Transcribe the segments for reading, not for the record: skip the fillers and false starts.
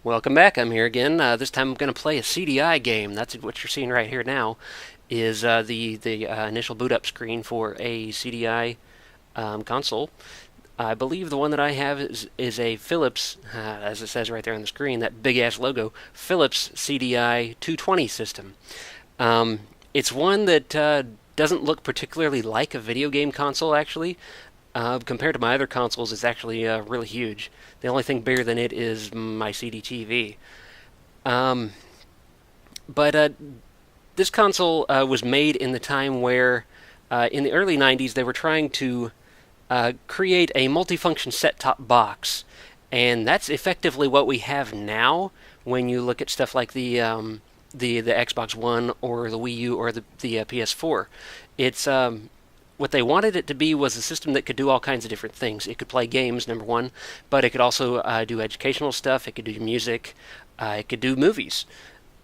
Welcome back. I'm here again. This time I'm going to play a CDI game. That's what you're seeing right here now. Is the initial boot up screen for a CDI console. I believe the one that I have is a Philips, as it says right there on the screen, that big ass logo, Philips CDI 220 system. It's one that doesn't look particularly like a video game console, actually. Compared to my other consoles, it's actually really huge. The only thing bigger than it is my CDTV. Um, but this console was made in the time where, in the early 90s, they were trying to create a multifunction set-top box. And that's effectively what we have now when you look at stuff like the Xbox One or the Wii U or the PS4. It's what they wanted it to be was a system that could do all kinds of different things. It could play games, number one, but it could also do educational stuff. It could do music. It could do movies.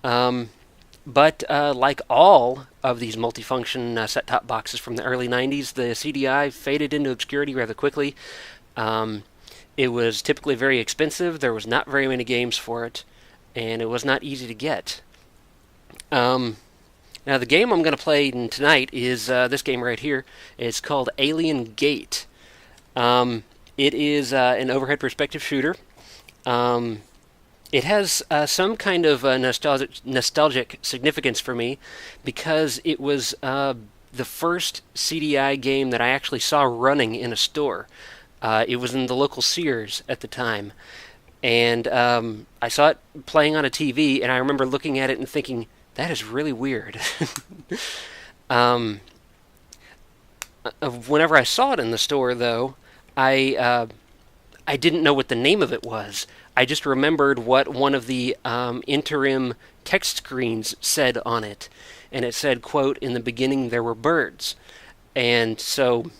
But like all of these multifunction set-top boxes from the early 90s, the CDI faded into obscurity rather quickly. It was typically very expensive. There was not very many games for it, and it was not easy to get. Now, the game I'm going to play tonight is this game right here. It's called Alien Gate. It is an overhead perspective shooter. It has some kind of nostalgic significance for me because it was the first CDI game that I actually saw running in a store. It was in the local Sears at the time. And I saw it playing on a TV, and I remember looking at it and thinking, that is really weird. um, Whenever I saw it in the store, though, I didn't know what the name of it was. I just remembered what one of the interim text screens said on it, and it said, "quote In the beginning there were birds." And so,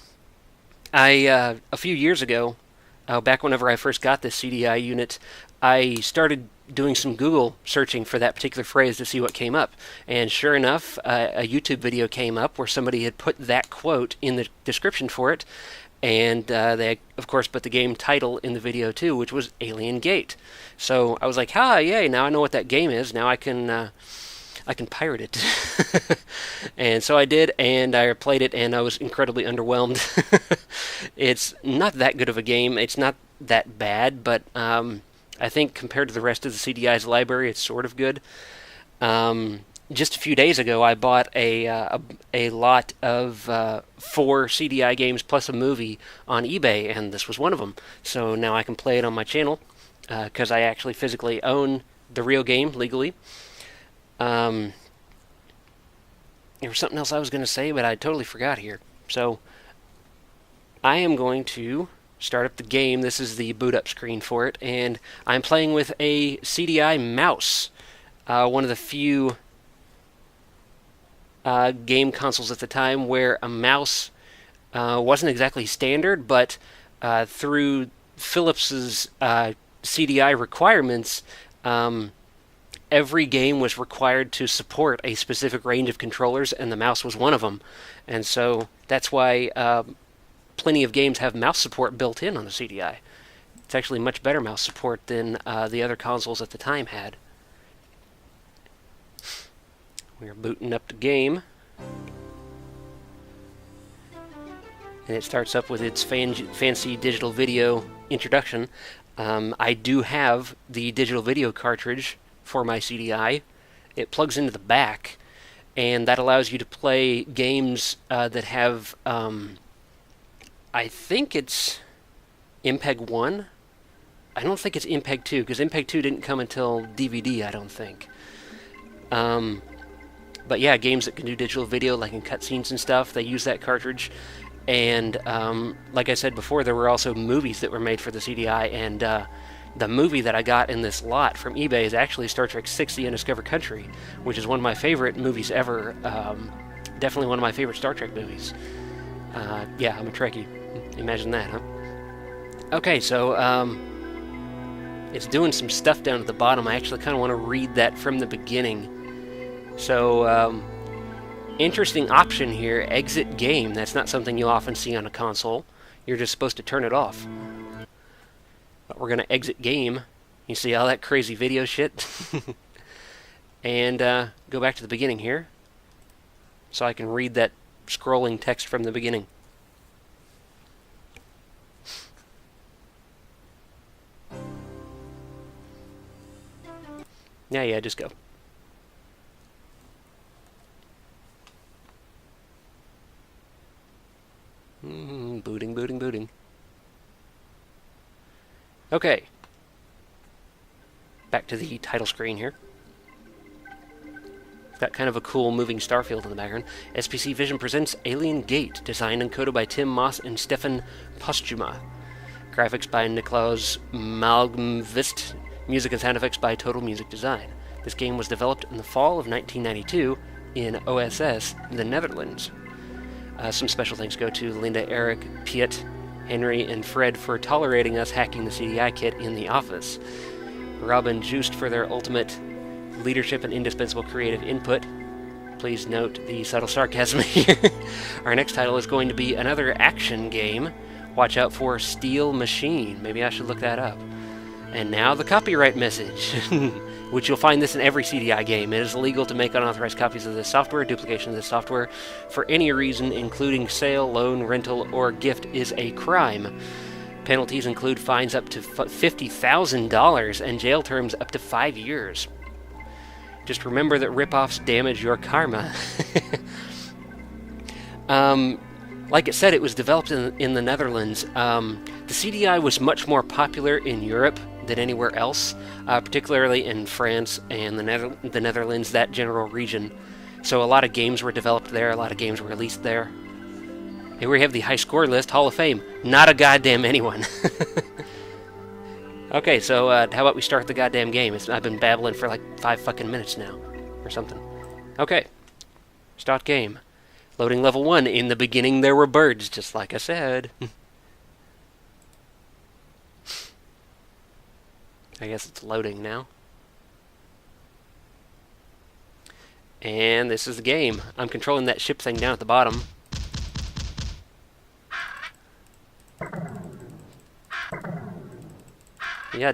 a few years ago, back whenever I first got this CDI unit, I started doing some Google searching for that particular phrase to see what came up. And sure enough, a YouTube video came up where somebody had put that quote in the description for it. And they, of course, put the game title in the video too, which was Alien Gate. So I was like, yay, now I know what that game is. Now I can pirate it. And so I did, and I played it, and I was incredibly underwhelmed. It's not that good of a game. It's not that bad, but I think compared to the rest of the CDI's library, it's sort of good. Just a few days ago, I bought a lot of 4 CDI games plus a movie on eBay, and this was one of them. So now I can play it on my channel because I actually physically own the real game legally. There was something else I was going to say, but I totally forgot here. So I am going to start up the game. This is the boot up screen for it, and I'm playing with a CDI mouse. One of the few game consoles at the time where a mouse wasn't exactly standard, but through Philips's CDI requirements, every game was required to support a specific range of controllers, and the mouse was one of them. And so that's why plenty of games have mouse support built in on the CDI. It's actually much better mouse support than the other consoles at the time had. We're booting up the game. And it starts up with its fancy digital video introduction. I do have the digital video cartridge for my CDI. It plugs into the back, and that allows you to play games that have, I think it's MPEG 1. I don't think it's MPEG 2, because MPEG 2 didn't come until DVD, I don't think. But yeah, games that can do digital video, like in cutscenes and stuff, they use that cartridge. And like I said before, there were also movies that were made for the CDI, and the movie that I got in this lot from eBay is actually Star Trek VI: The Undiscovered Country, which is one of my favorite movies ever. Definitely one of my favorite Star Trek movies. Yeah, I'm a Trekkie. Imagine that, huh? Okay, so it's doing some stuff down at the bottom. I actually kind of want to read that from the beginning. So, interesting option here, exit game. That's not something you'll often see on a console. You're just supposed to turn it off. But we're going to exit game, You see all that crazy video shit? And go back to the beginning here so I can read that scrolling text from the beginning. Yeah, just go. Booting. Okay. Back to the title screen here. It's got kind of a cool moving starfield in the background. SPC Vision presents Alien Gate, designed and coded by Tim Moss and Stefan Postuma. Graphics by Niklaus Malmqvist. Music and sound effects by Total Music Design. This game was developed in the fall of 1992 in OSS, the Netherlands. Some special thanks go to Linda, Eric, Piet, Henry, and Fred for tolerating us hacking the CDI kit in the office. Rob and Joost for their ultimate leadership and indispensable creative input. Please note the subtle sarcasm here. Our next title is going to be another action game. Watch out for Steel Machine. Maybe I should look that up. And now the copyright message, which you'll find this in every CDI game. It is illegal to make unauthorized copies of this software. Duplication of this software for any reason, including sale, loan, rental, or gift, is a crime. Penalties include fines up to $50,000 and jail terms up to 5 years. Just remember that ripoffs damage your karma. Like it said, it was developed in the Netherlands. The CDI was much more popular in Europe than anywhere else, particularly in France and the Netherlands, that general region. So a lot of games were developed there, a lot of games were released there. Here we have the high score list, Hall of Fame. Not a goddamn anyone. Okay, so how about we start the goddamn game? I've been babbling for like 5 fucking minutes now, or something. Okay, start game. Loading level 1. In the beginning there were birds, just like I said. I guess it's loading now. And this is the game. I'm controlling that ship thing down at the bottom. Yeah,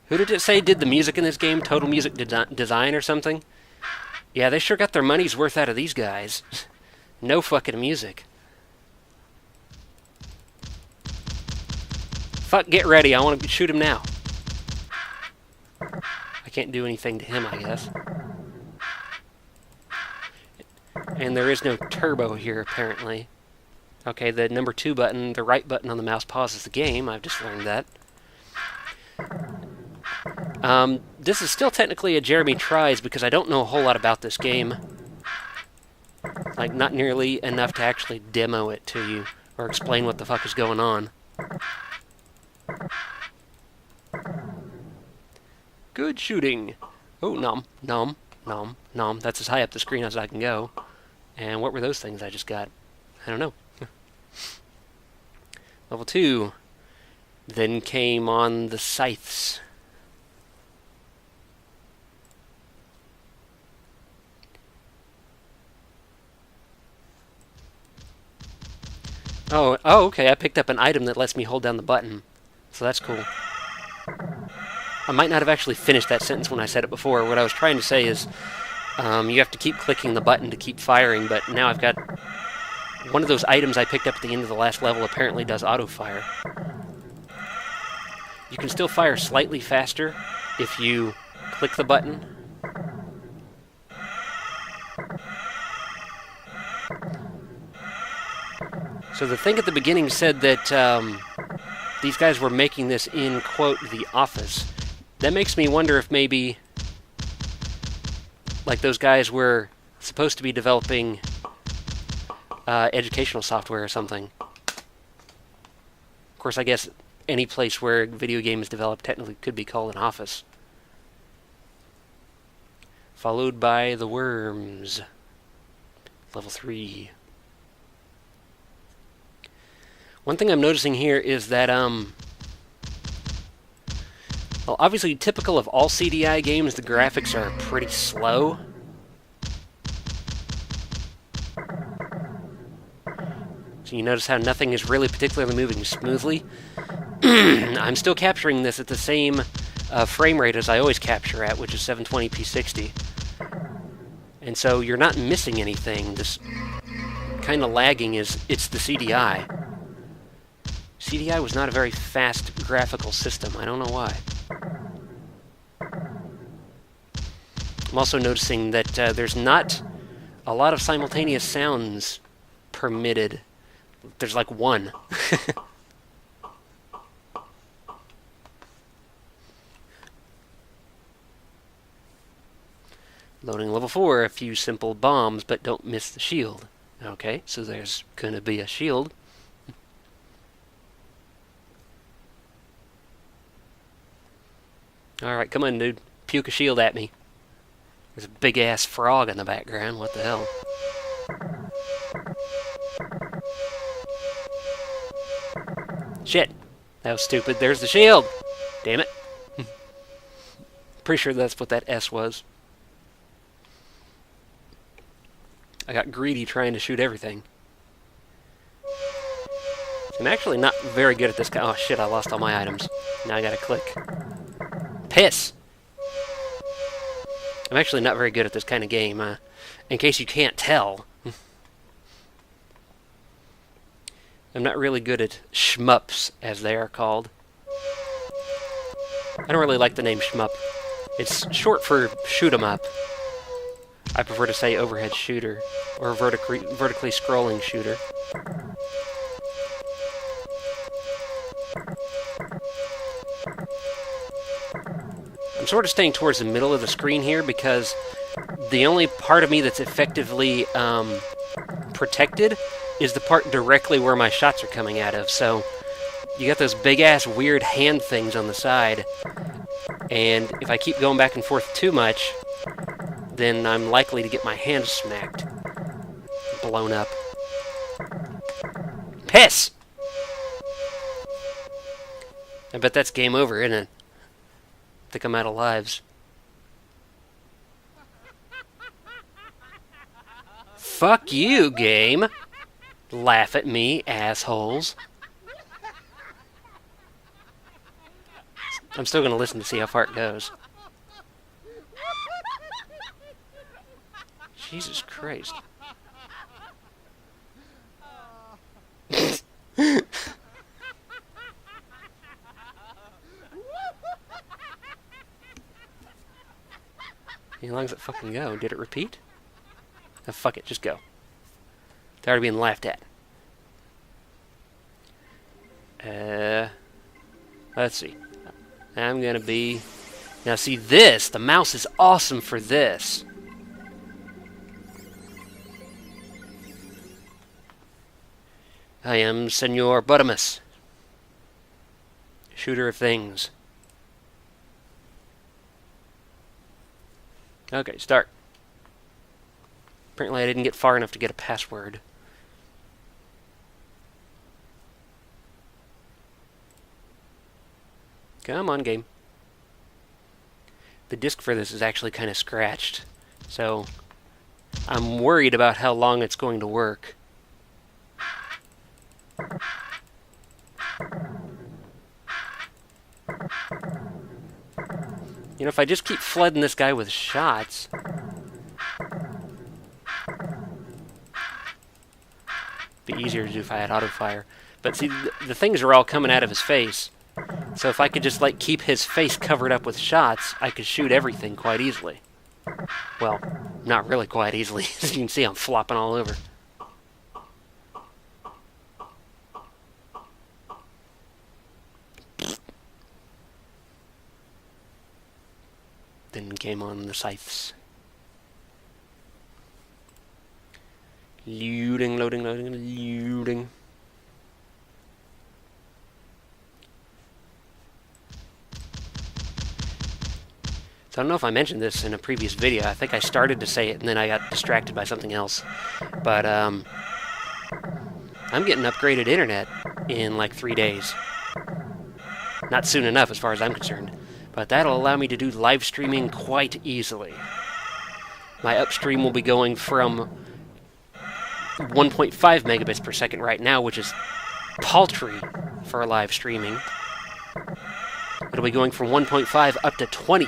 who did it say did the music in this game? Total Music Design or something? Yeah, they sure got their money's worth out of these guys. No fucking music. Fuck, get ready. I want to shoot him now. I can't do anything to him, I guess. And there is no turbo here, apparently. Okay, the number 2 button, the right button on the mouse pauses the game. I've just learned that. This is still technically a Jeremy Tries because I don't know a whole lot about this game. Like, not nearly enough to actually demo it to you or explain what the fuck is going on. Good shooting. Oh, nom, nom, nom, nom. That's as high up the screen as I can go. And what were those things I just got? I don't know. Level 2. Then came on the scythes. Oh, okay, I picked up an item that lets me hold down the button. So that's cool. I might not have actually finished that sentence when I said it before. What I was trying to say is, you have to keep clicking the button to keep firing, but now I've got one of those items I picked up at the end of the last level apparently does auto-fire. You can still fire slightly faster if you click the button. So the thing at the beginning said that these guys were making this in, quote, the office. That makes me wonder if maybe, like, those guys were supposed to be developing educational software or something. Of course, I guess any place where a video game is developed technically could be called an office. Followed by the worms. Level 3. One thing I'm noticing here is that, well, obviously typical of all CDI games, the graphics are pretty slow. So you notice how nothing is really particularly moving smoothly. I'm still capturing this at the same frame rate as I always capture at, which is 720p 60. And so you're not missing anything. This kind of lagging it's the CDI. CDI was not a very fast graphical system. I don't know why. I'm also noticing that there's not a lot of simultaneous sounds permitted. There's like one. Loading level 4, a few simple bombs, but don't miss the shield. Okay, so there's gonna be a shield. Alright, come on, dude. Puke a shield at me. There's a big-ass frog in the background. What the hell? Shit. That was stupid. There's the shield! Damn it. Pretty sure that's what that S was. I got greedy trying to shoot everything. I'm actually not very good at this kind. Oh shit, I lost all my items. Now I gotta click. Piss! I'm actually not very good at this kind of game, in case you can't tell. I'm not really good at shmups, as they are called. I don't really like the name shmup. It's short for shoot 'em up. I prefer to say overhead shooter, or vertically scrolling shooter. I'm sort of staying towards the middle of the screen here because the only part of me that's effectively protected is the part directly where my shots are coming out of. So you got those big-ass weird hand things on the side, and if I keep going back and forth too much, then I'm likely to get my hand smacked. Blown up. Piss! I bet that's game over, isn't it? I think I'm out of lives. Fuck you, game! Laugh at me, assholes. I'm still gonna listen to see how far it goes. Jesus Christ. How long does it fucking go? Did it repeat? Oh, fuck it, just go. Tired of being laughed at. Let's see. I'm gonna be... Now see this, the mouse is awesome for this. I am Senor Buttamus, shooter of things. Okay, start. Apparently I didn't get far enough to get a password. Come on, game. The disc for this is actually kind of scratched, so I'm worried about how long it's going to work. You know, if I just keep flooding this guy with shots... It'd be easier to do if I had auto-fire. But see, the things are all coming out of his face. So if I could just, like, keep his face covered up with shots, I could shoot everything quite easily. Well, not really quite easily. As you can see, I'm flopping all over. Then game on the scythes. Looting, loading, loading, looting. So I don't know if I mentioned this in a previous video. I think I started to say it and then I got distracted by something else. But I'm getting upgraded internet in like 3 days. Not soon enough as far as I'm concerned. But that'll allow me to do live streaming quite easily. My upstream will be going from 1.5 megabits per second right now, which is paltry for live streaming. It'll be going from 1.5 up to 20,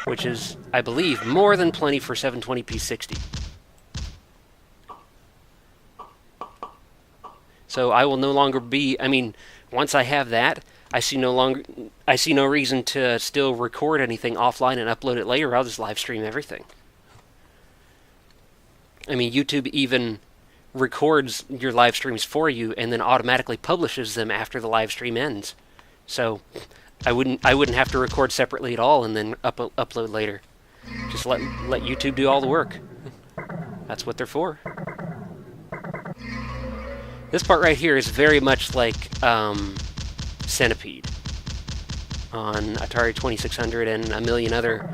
which is, I believe, more than plenty for 720p 60. So I will no longer be, I mean, once I have that, I see no reason to still record anything offline and upload it later. I'll just live stream everything. I mean, YouTube even records your live streams for you and then automatically publishes them after the live stream ends. So I wouldn't have to record separately at all and then upload later. Just let YouTube do all the work. That's what they're for. This part right here is very much like Centipede on Atari 2600 and a million other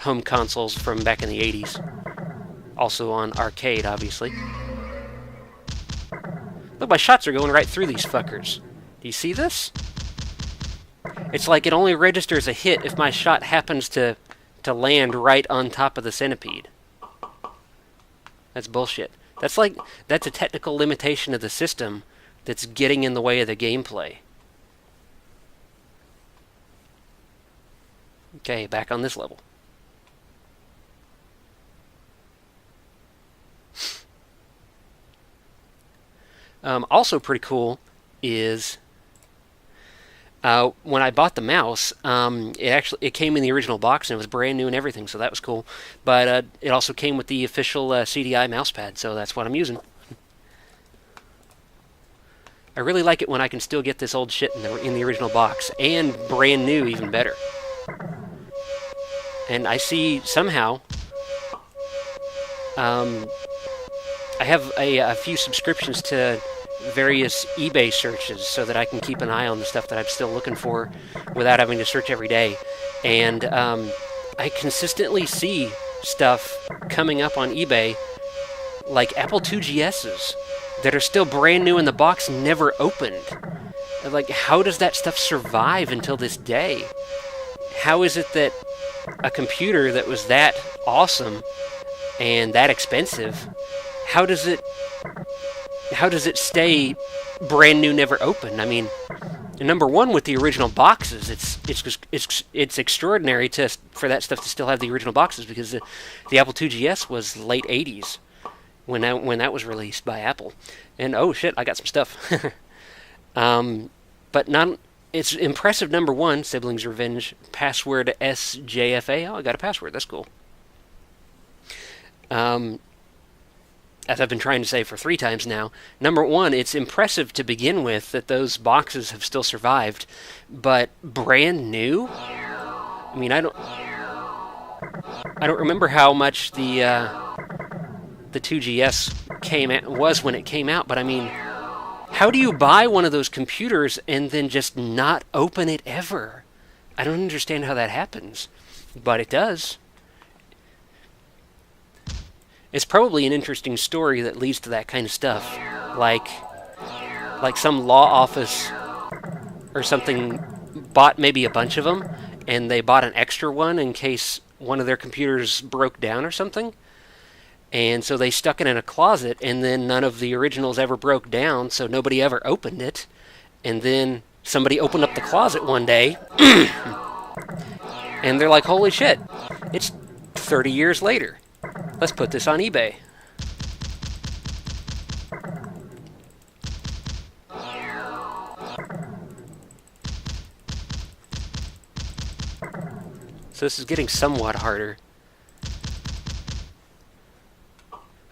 home consoles from back in the 80s. Also on arcade, obviously. Look, my shots are going right through these fuckers. Do you see this? It's like it only registers a hit if my shot happens to land right on top of the Centipede. That's bullshit. That's a technical limitation of the system that's getting in the way of the gameplay. Okay, back on this level. Also pretty cool is when I bought the mouse, it came in the original box and it was brand new and everything, so that was cool. But it also came with the official CDI mousepad, so that's what I'm using. I really like it when I can still get this old shit in the original box, and brand new even better. And I see somehow I have a few subscriptions to various eBay searches so that I can keep an eye on the stuff that I'm still looking for without having to search every day. And I consistently see stuff coming up on eBay like Apple IIGSs that are still brand new in the box, never opened. Like, how does that stuff survive until this day? How is it that a computer that was that awesome and that expensive, how does it stay brand new, never opened? I mean, number one, with the original boxes, it's extraordinary for that stuff to still have the original boxes, because the Apple IIGS was late 80s when that was released by Apple. And oh shit, I got some stuff. But it's impressive. Number one, Siblings Revenge, password SJFA. Oh, I got a password. That's cool. As I've been trying to say for 3 times now, number one, it's impressive to begin with that those boxes have still survived, but brand new? I mean, I don't remember how much the 2GS was when it came out, but I mean, how do you buy one of those computers and then just not open it ever? I don't understand how that happens, but it does. It's probably an interesting story that leads to that kind of stuff. Like some law office or something bought maybe a bunch of them, and they bought an extra one in case one of their computers broke down or something. And so they stuck it in a closet, and then none of the originals ever broke down, so nobody ever opened it. And then somebody opened up the closet one day, and they're like, holy shit, it's 30 years later. Let's put this on eBay. So this is getting somewhat harder.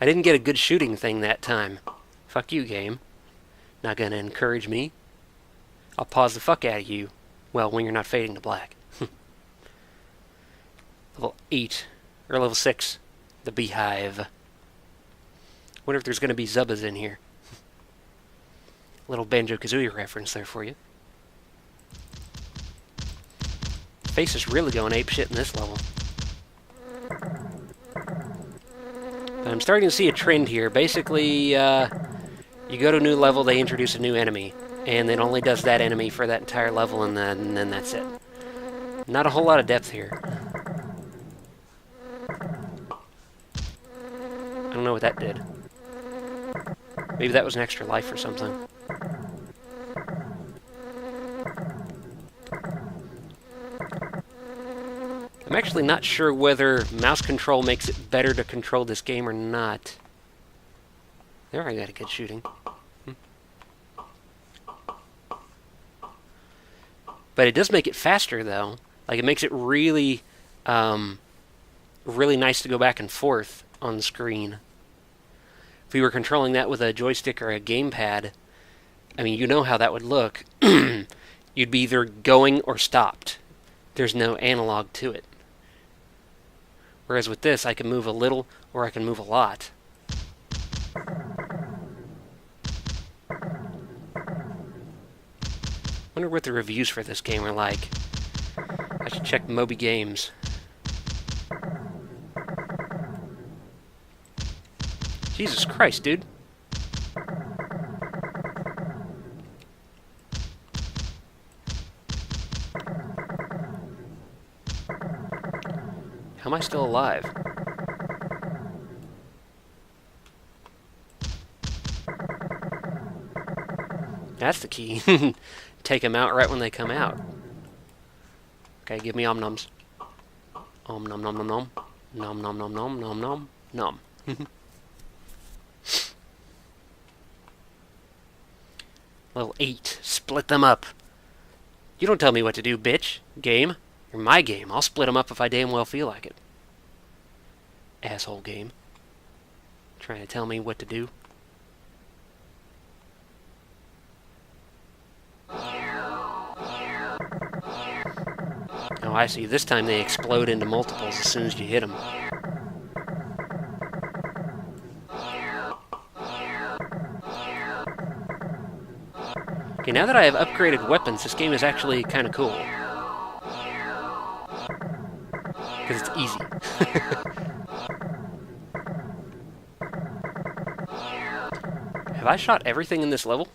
I didn't get a good shooting thing that time. Fuck you, game. Not gonna encourage me. I'll pause the fuck out of you. Well, when you're not fading to black. Level 8, or level 6. The Beehive. Wonder if there's going to be Zubbas in here. Little Banjo-Kazooie reference there for you. Face is really going apeshit in this level. But I'm starting to see a trend here. Basically, you go to a new level, they introduce a new enemy. And it only does that enemy for that entire level, and then that's it. Not a whole lot of depth here. I don't know what that did. Maybe that was an extra life or something. I'm actually not sure whether mouse control makes it better to control this game or not. There, I got a good shooting. But it does make it faster, though. Like, it makes it really, really nice to go back and forth on the screen. If we were controlling that with a joystick or a gamepad, I mean, you know how that would look. You'd be either going or stopped. There's no analog to it. Whereas with this, I can move a little or I can move a lot. Wonder what the reviews for this game are like. I should check Moby Games. Jesus Christ, dude. How am I still alive? That's the key. Take them out right when they come out. Okay, give me om-noms. Om nom nom nom nom. Nom nom nom nom nom nom nom. Level 8. Split them up. You don't tell me what to do, bitch. Game. You're my game. I'll split them up if I damn well feel like it. Asshole game. Trying to tell me what to do. Oh, I see. This time they explode into multiples as soon as you hit them. Okay, now that I have upgraded weapons, this game is actually kind of cool. Because it's easy. Have I shot everything in this level?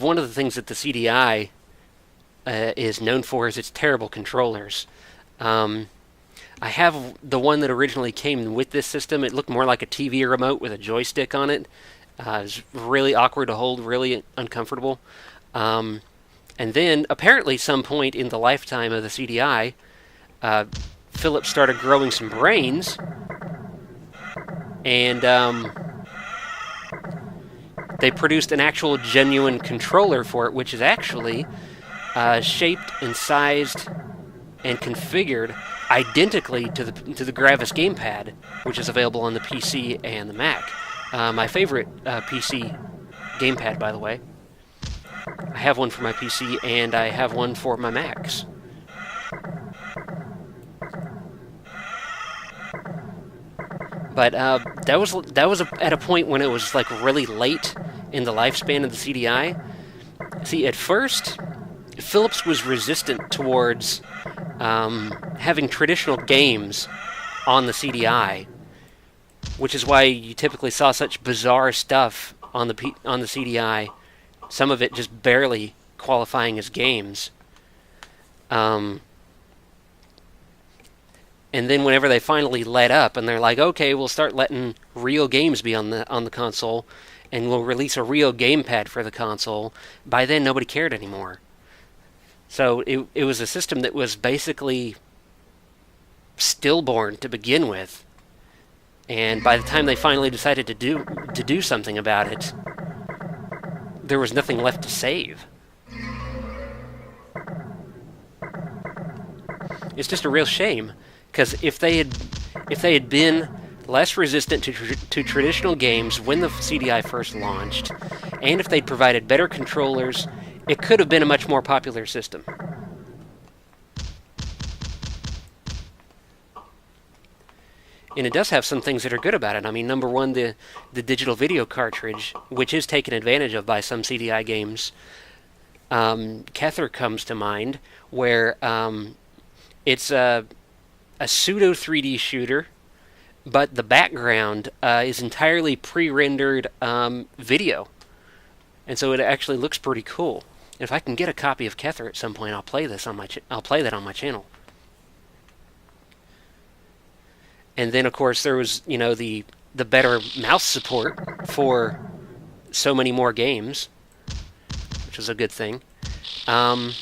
One of the things that the CDI is known for is its terrible controllers. I have the one that originally came with this system. It looked more like a TV remote with a joystick on it. It was really awkward to hold, really uncomfortable. And then, apparently, some point in the lifetime of the CDI, Philips started growing some brains, and they produced an actual genuine controller for it, which is actually shaped and sized and configured identically to the Gravis gamepad, which is available on the PC and the Mac. My favorite PC gamepad, by the way. I have one for my PC and I have one for my Macs. But that was at a point when it was like really late in the lifespan of the CDI. See, at first, Philips was resistant towards having traditional games on the CDI, which is why you typically saw such bizarre stuff on the CDI. Some of it just barely qualifying as games. And then whenever they finally let up, and they're like, okay, we'll start letting real games be on the console, and we'll release a real gamepad for the console. By then, nobody cared anymore. So it was a system that was basically stillborn to begin with, and by the time they finally decided to do something about it, there was nothing left to save. It's just a real shame, because if they had been less resistant to traditional games when the CDI first launched, and if they'd provided better controllers, it could have been a much more popular system. And it does have some things that are good about it. I mean, number one, the digital video cartridge, which is taken advantage of by some CDI games. Kether comes to mind, where it's a pseudo 3D shooter, but the background is entirely pre-rendered video, and so it actually looks pretty cool. If I can get a copy of Kether at some point, I'll play this on I'll play that on my channel. And then, of course, there was, the better mouse support for so many more games, which was a good thing. Um,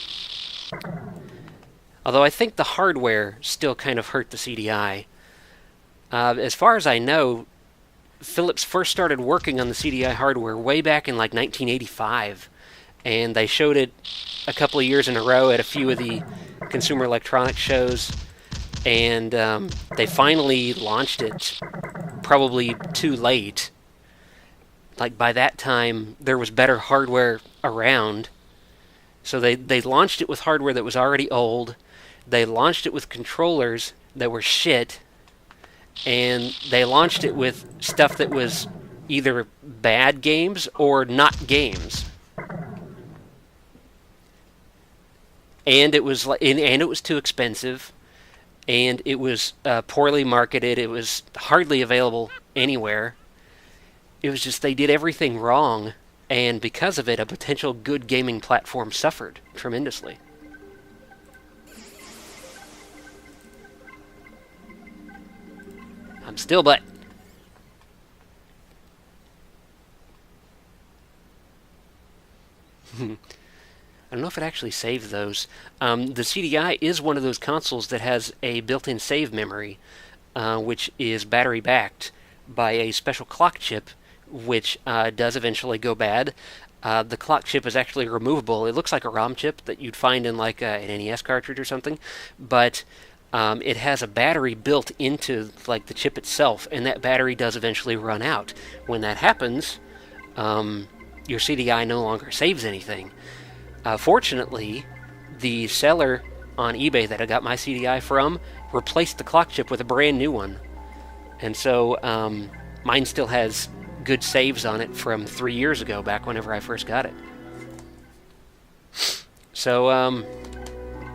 Although I think the hardware still kind of hurt the CDI. As far as I know, Philips first started working on the CDI hardware way back in like 1985, and they showed it a couple of years in a row at a few of the Consumer Electronics shows, and they finally launched it probably too late. Like by that time, there was better hardware around, so they launched it with hardware that was already old. They launched it with controllers that were shit, and they launched it with stuff that was either bad games or not games. And it was too expensive, and it was poorly marketed. It was hardly available anywhere. It was just they did everything wrong, and because of it, a potential good gaming platform suffered tremendously. I'm still but. I don't know if it actually saves those. The CDI is one of those consoles that has a built-in save memory, which is battery-backed by a special clock chip, which does eventually go bad. The clock chip is actually removable. It looks like a ROM chip that you'd find in like an NES cartridge or something, but it has a battery built into like the chip itself, and that battery does eventually run out. When that happens, your CDI no longer saves anything. Fortunately, the seller on eBay that I got my CDI from replaced the clock chip with a brand new one. And so mine still has good saves on it from 3 years ago, back whenever I first got it. So,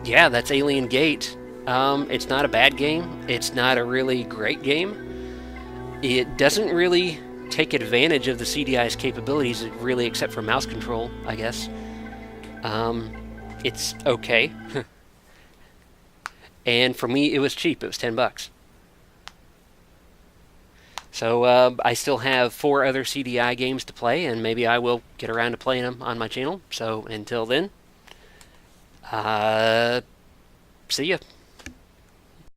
yeah, that's Alien Gate. It's not a bad game. It's not a really great game. It doesn't really take advantage of the CDI's capabilities, really, except for mouse control, I guess. It's okay. And for me, it was cheap. It was $10. So I still have 4 other CDI games to play, and maybe I will get around to playing them on my channel. So until then, see ya.